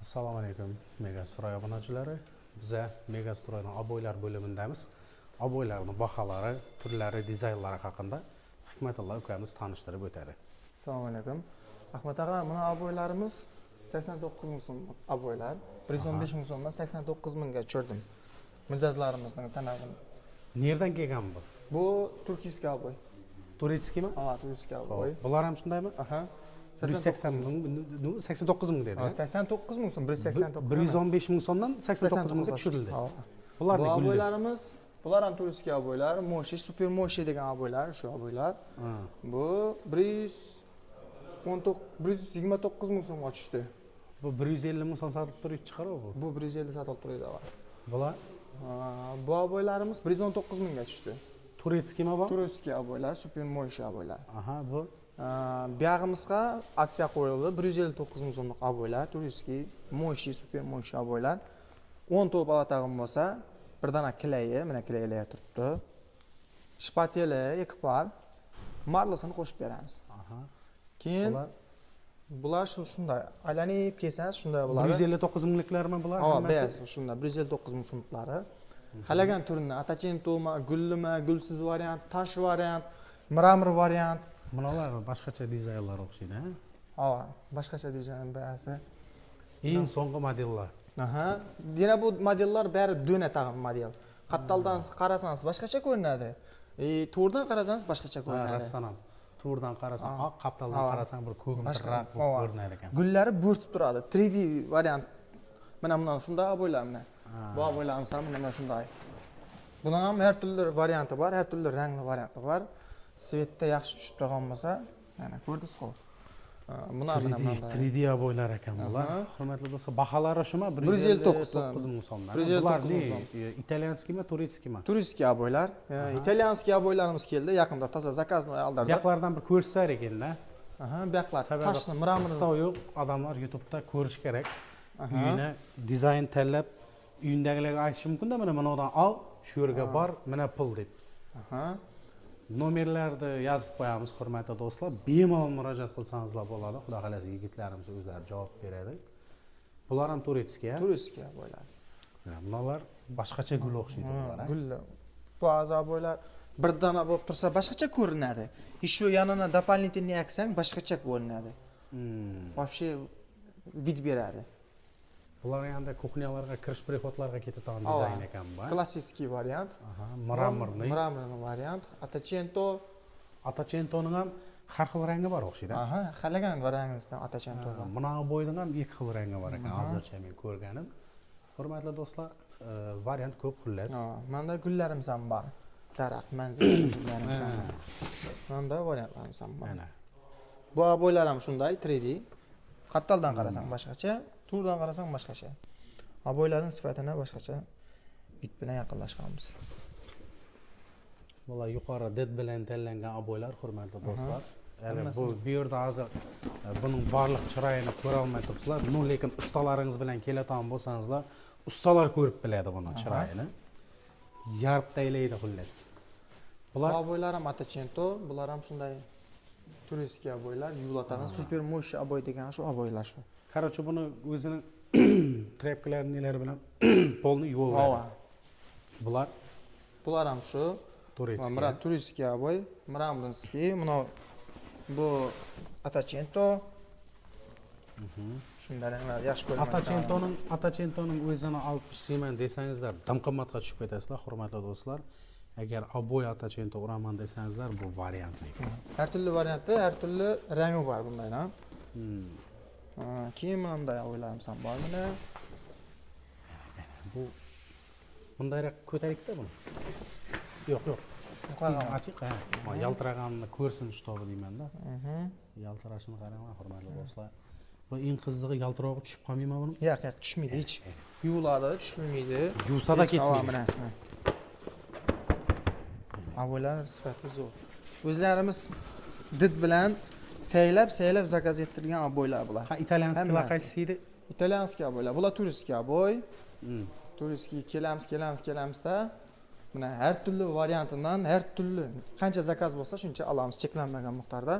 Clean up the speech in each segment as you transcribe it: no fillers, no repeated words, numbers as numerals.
Assalomu alaykum Megastroy obunachilari. Biza Megastroyning oboylar bo'limindamiz. Oboylarning baholari, turlari, dizaynlari haqida Hikmatullo ukamiz tanishtirib o'tadi. Assalomu alaykum. Ahmad aka, mana oboylarimiz 89 ming so'm oboylar. 115 ming so'mdan 89 mingga tushirdim. Mijozlarimizning tanagim. Nerdan kelgan bu? Bu turkiyskiy oboy. Turistskimi? Ha, turkiyskiy oboy. Bular ham shundaymi? Aha. 180 ming, 89 ming dedi. 89 ming so'm, 189. 115 ming so'mdan 89 mingga tushirildi. Bular bu oboylarimiz, bular ham turkiyskiy oboylar, Moshi, super Moshi degan oboylar, shu oboylar. Bu 129 ming so'mga tushdi. Bu 150 ming so'm sotilib turib chiqarib bu. Bu 150 sotilib turadi. Bular bu oboylarimiz 119 mingga tushdi. Turistskimi bu? Turistskiy oboylar, super Moshi oboylar. Aha, bu buyog'imizga aksiya qo'yildi. 159 ming so'mlik oboylar, turistskiy Moshi, super Moshi oboylar. 10 to'p alatag'im bo'lsa, birdana kilayi, mana kilaylar turibdi. Shpateli, ekipar, marlisini qo'shib beramiz. Aha. Keyin bular shunday aylanib kelsangiz shunday bo'ladi. 159 mingliklarmi bular? Hammasi shunday 159 ming so'mliklari. Halagan turini atachentoma, gullima, gulsiz variant, tosh variant, mramor variant. Bular boshqacha dizaynlar o'xshaydi, ha? Ha, boshqacha dizayn ba'zi. Eng so'nggi modellar. Aha. Yana bu modellar bari do'natag'im model. Qattaldan qarasangiz boshqacha ko'rinadi. To'rdan qarasangiz boshqacha ko'rinadi. Rostdan ham. To'rdan qarasang oq, qattaldan qarasang bir ko'kimtirroq ko'rinadi ekan. Gullari bo'rtib turadi. 3D variant. Mana bundan shunday oboylar mana. Bu oboylarimiz ham mana shunday. Buning ham har turli varianti bor, har turli rangli varianti bor. Svetda yaxshi tushib turgan bo'lsa, mana ko'rdingiz-ku. Bular 3D oboylar ekan bular. Hurmatli do'stlar, baholari shumi? 159 ming so'mdan. 159 Bular ming so'm. italyanskimi, turistskimi? Turistskiy oboylar. İtalyanskiy oboylarimiz keldi. Yaqinda toza zakaznoy aldirdi. Buyoqlardan bir ko'rsalar ekan-da. Aha, buyoqlar toshni, mramorni. Qistov yo'q, odamlar YouTube'da ko'rish kerak. Uyini dizayn tanlab, uyindagilarga aytish mumkin-da, mana bundan ol, shu yerga bor, mana pul deb. Aha. Nomerlarni yozib qo'yamiz, hurmatli do'stlar. Bemalol murojaat qilsangizlar bo'ladi. Xudo xolasa yigitlarimiz o'zlari javob beradi. Bular ham turistskiy, ha? Turistskiy oboylar. Bular boshqacha gul o'xshaydi bular, ha? Gul. Bu oboylar birdana bo'lib tursa boshqacha ko'rinadi. Shu yanına дополнительный aksang boshqacha ko'rinadi. Вообще vid beradi. Bular endi kuxnyalarga, kirish prehodlarga ketadigan dizayn ekan bu. Klassik variant. Aha, mramorli. Mramorli variant. Atachentoning ham har xil rangi bor o'xshaydi. Aha, xalagan variantdan atachentoga. Mana boyning ham ikki xil rangi bor ekan, hozircha men ko'rganim. Hurmatli do'stlar, variant ko'p xullas. Menda gullarimiz ham bor. Daraxt, manzara gullarimiz ham bor. Menda variantlarimiz ham bor. Mana. Bu oboylar ham shunday 3D. Qattaldan qarasang boshqacha, to'rdan qarasang boshqacha. Oboylarning sifatini boshqacha bit bilan yaqinlashganmiz. Bular yuqori did bilan tanlangan oboylar, hurmatli do'stlar. Ya'ni bu yerda hozir buning barliq chiroyini ko'ra olmay turibsizlar, lekin ustalaringiz bilan keladigan bo'lsangizlar, ustalar ko'rib biladi buni chiroyini. Yarib taylaydi xullas. Bular oboylar ham atachento, bular ham shunday turistskiy oboylar, yulatag'an super Moshi oboy degan shu oboylar shu. Qarachi buni o'zining trepkalari nelar bilan polni yuvib oladi. Bular ham shu turistskiy. Turistskiy oboy, mramorskiy, mana bu atachento. Shundalar yaxshi ko'raman. Atachentoning o'zini olib ishlayman desangizlar, dam qimmatga tushib ketasizlar, hurmatli do'stlar. Agar oboy atachento uraman desangizlar, bu variantli. Har turli variantda, har turli rangi bor bunday, ha? Keyin bunday o'ylarimiz ham bor mana. Bu bundayroq ko'tarikda buni. Yo'q. Ochiq, ha. Yaltiraganini ko'rsin shtobi deyman-da. Yaltirashini qarang, hurmatli do'stlar. Bu eng qizig'i yaltirog'i tushib qolmaymi buni? Yo'q, tushmaydi hech. Yuviladi, tushmaydi. Yuvsada ketmaydi. Oboylar sifati zo'r. O'zlarimiz did bilan saylab zakaz ettirgan oboylar bular. Ha, italyanskilar qaysi edi? İtalyanskiy oboylar. Bular turistskiy oboy. Turistskiy kelamizda mana har turli variantidan, har turli qancha zakaz bo'lsa shuncha olamiz cheklanmagan miqdorda.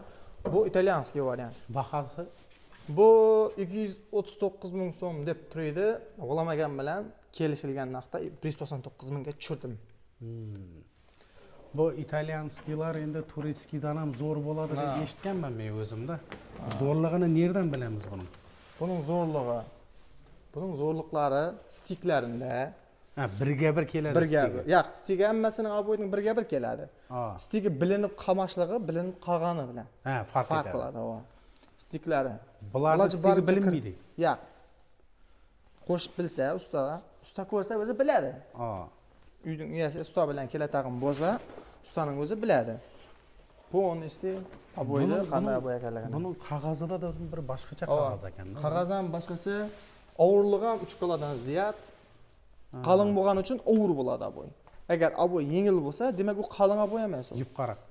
Bu italyanskiy variant. Bahosi Bu 239 ming so'm deb turadi. G'ulamagan bilan kelishilgan narxda 199 mingga tushirdim. Bu italyanskilar endi turetskiydan ham zo'r bo'ladi deb eshitganman men o'zimda. Zo'rlig'ini nerdan bilamiz buni? Buning zo'rliqlari stiklarida. Ha, birga bir keladi. Yo'q, stiga hammasining oboyning birga bir keladi. Stigi bilinib qamashligi, bilinib qolgani bilan. Ha, farq qiladi, o. Stiklari. Bularni stigi bilinmaydi. Yo'q. Qo'shib bilsa, usta ko'rsa o'zi biladi. Uyning uyasi usta bilan kelatag'im bo'lsa, ustaning o'zi biladi. Bu onun isti oboyni qanday oboy ekanligini. Buning qog'ozida da bir boshqacha qog'oz ekan-da. Qog'oz ham boshqacha, og'irligi ham 3 kilodan ziyod. Qalin bo'lgani uchun og'ir bo'ladi oboy. Agar oboy yengil bo'lsa, demak u qalin oboy emas.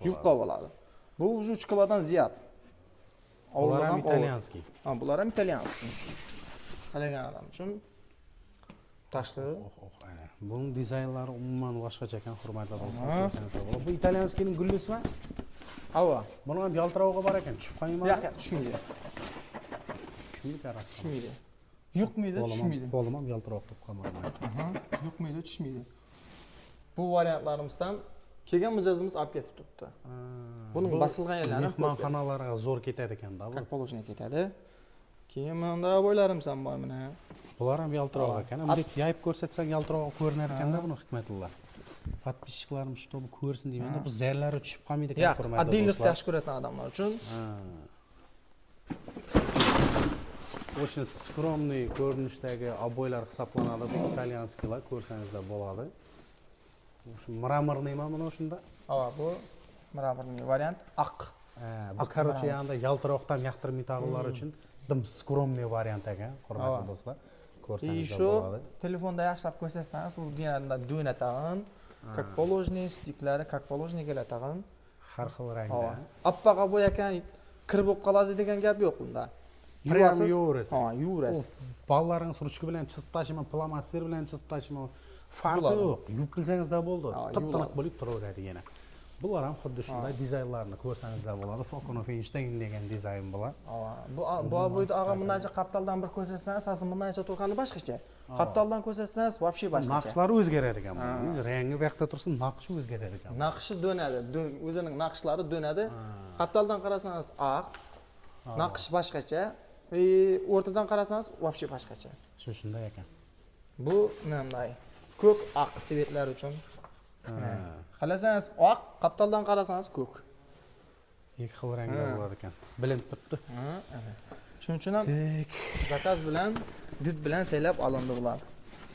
Yupqa bo'ladi. Bu 3 kilodan ziyod. Bular ham italyanskiy. Bular ham italyanskiy. Qalagan odam uchun tashli. Buning dizaynlari umuman boshqacha ekan, hurmatli do'stlar. Bu italyanskiyning gullisimi? Ava. Buni ham yaltirog'i bor ekan, tushib qo'ymaydi. Yo'q, tushmaydi. Tushmaydi. Yuqmaydi, tushmaydi. Qo'lim ham yaltiroq bo'lib qolmaydi. Yuqmaydi, tushmaydi. Bu variantlarimizdan kelgan mijozimiz olib ketib turibdi. Buning bosilgan yerlari mehmonxonalarga zo'r ketadi ekanda bu. Как положено ketadi. Keyin menda bo'ylarimiz ham bor mana. Bular ham yaltiroq ekan. Bunday yayib ko'rsatsang yaltiroq ko'rinar ekanda buni Hikmatulloh. Подписчиklarim shu to'g'ri ko'rsin deyman-da, bu zarlari tushib qolmaydi ekan, hurmatli do'stlar. Adillikni yaxshi ko'radigan odamlar uchun. Очень скромный ko'rinishdagi oboylar hisoblanadi bu italyanskilar, ko'rsangizlar bo'ladi. Mramorniymi mana shunda? Bu mramorniy variant oq. Bu короче yanda yaltiroqdan yoqtirmay tag'illar uchun dim скромный variant ekan, hurmatli do'stlar. Ko'rsangizlar bo'ladi. Telefonda yaxshilab ko'rsatsangiz, bu dinada do'natag'in, как положено, stiklari как положено kelatag'in. Har xil rangda. Oppoq oboy ekan, kir bo'lib qoladi degan gap yo'q bunda. Yuvasiz, yuvasiz. Yuvasiz. Ballarning ruchka bilan chizib tashima, plomaster bilan chizib tashima farqi yo'q. Yupilsangizda bo'ldi. Tip-tiniq bo'lib turaveradi yana. Bular ham xuddi shunday dizaynlarni ko'rsangizlar bo'ladi. Falcon Einstein degan dizayn bular. Bu oboyda og'a bundacha qaptaldan bir ko'rsatsangiz, aslida bundacha turgani boshqacha. Qaptaldan ko'rsatsangiz, вообще boshqacha. Naqshlari o'zgarar ekan. Rangi bu yoqda tursin, naqshi o'zgarar ekan. Naqshi do'nadi, o'zining naqshlari do'nadi. Qaptaldan qarasangiz oq, naqsh boshqacha. O'rtadan qarasangiz, вообще boshqacha. Shunday ekan. Bu menday ko'k oq svetlar uchun. Qarasangiz oq, qaptaldan qarasangiz ko'k. Ikki xil rangda bo'ladi ekan. Bilinib turibdi. Shuning uchun ham zakaz bilan, did bilan saylab olindi ular.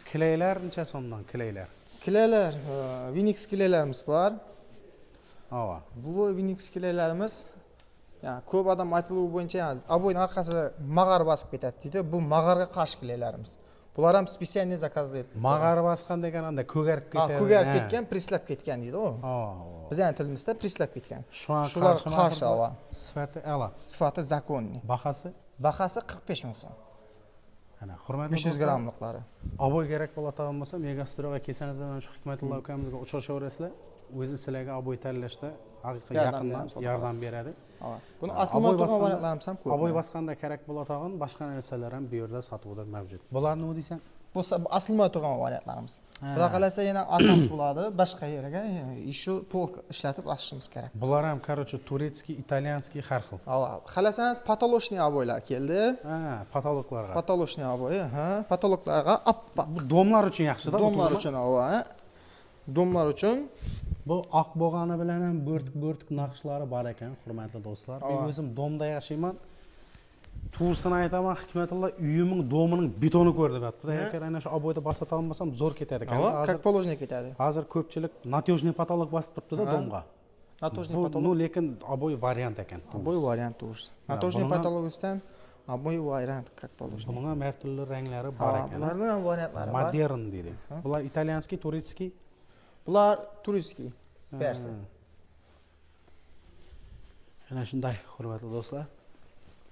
Kilaylar necha so'mdan kilaylar? Kilaylar, Winix kilaylarimiz bor. Bu Winix kilaylarimiz ko'p odam aytuluvi bo'yicha oboyning orqasi mag'ar bosib ketadi deydi. Bu mag'arga qarshi kilaylarimiz. Bular ham spesialniy zakazlaydi. Mag'ar bosgan deganda ko'garib ketadi. Ko'garib ketgan, prislab ketgan deydi u. Bizning tilimizda prislab ketgan. Shular qarshi ava. Sifati a'lo. Sifati zakonniy. Bahasi? Bahasi 45 ming so'm. Ana, hurmatli 500 grammliklari. Oboy kerak bo'ladigan bo'lsa, Megastroga kelsangiz mana shu Hikmatullo akamizga uchrashaverasizlar. O'zi sizlarga oboy tanlashda haqiqiy yaqindan yordam beradi. Buni aslida turgan variantlarimiz ham ko'p. Oboy bosganda kerak bo'ladigan boshqa narsalar ham bu yerda sotuvda mavjud. Bularni nima deysan? Bu aslida turgan variantlarimiz. Xudo qalasa yana asam bo'ladi, boshqa yerga shu polk ishlatib ochishimiz kerak. Bular ham, короче, turetskiy, italyanskiy har xil. Qalasangiz patolochniy oboylar keldi. Patologlarga. Patolochniy oboy, patologlarga oppoq. Bu domlar uchun yaxshi-da, domlar uchun, domlar uchun bu oq bo'lgani bilan ham bo'rtib naqshlari bor ekan, hurmatli do'stlar. Men o'zim domda yashayman. Tursini aytaman, Hikmatullo uyimning domining betoni ko'rdim. Agar ana shu oboyda bosata olmasam zo'r ketadi ekan. Как положено ketadi. Hozir ko'pchilik natejniy patolog bosib turibdi-da domga. Natejniy patolog. Bu lekin oboy variant ekan. Oboy variant to'g'ri. Natejniy patologdan oboy variant как положено. Bunga har turli ranglari bor ekan. Bularning ham variantlari bor. Modern deydi. Bular italyanskiy, turetskiy. Bular turetskiy versiya. Ana shunday, hurmatli do'stlar.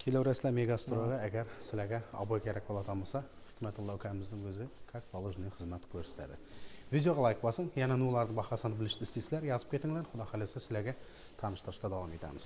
Kelaverasizlar Megastroga agar sizlarga oboy kerak bo'ladigan bo'lsa, Hikmatullo akamizning o'zi как положено xizmat ko'rsatadi. Videoga like bosing, yana nimalarning bahosini bilishni istaysizlar, yozib ketinglar. Xudo xolasa sizlarga tanishtirishda davom etamiz.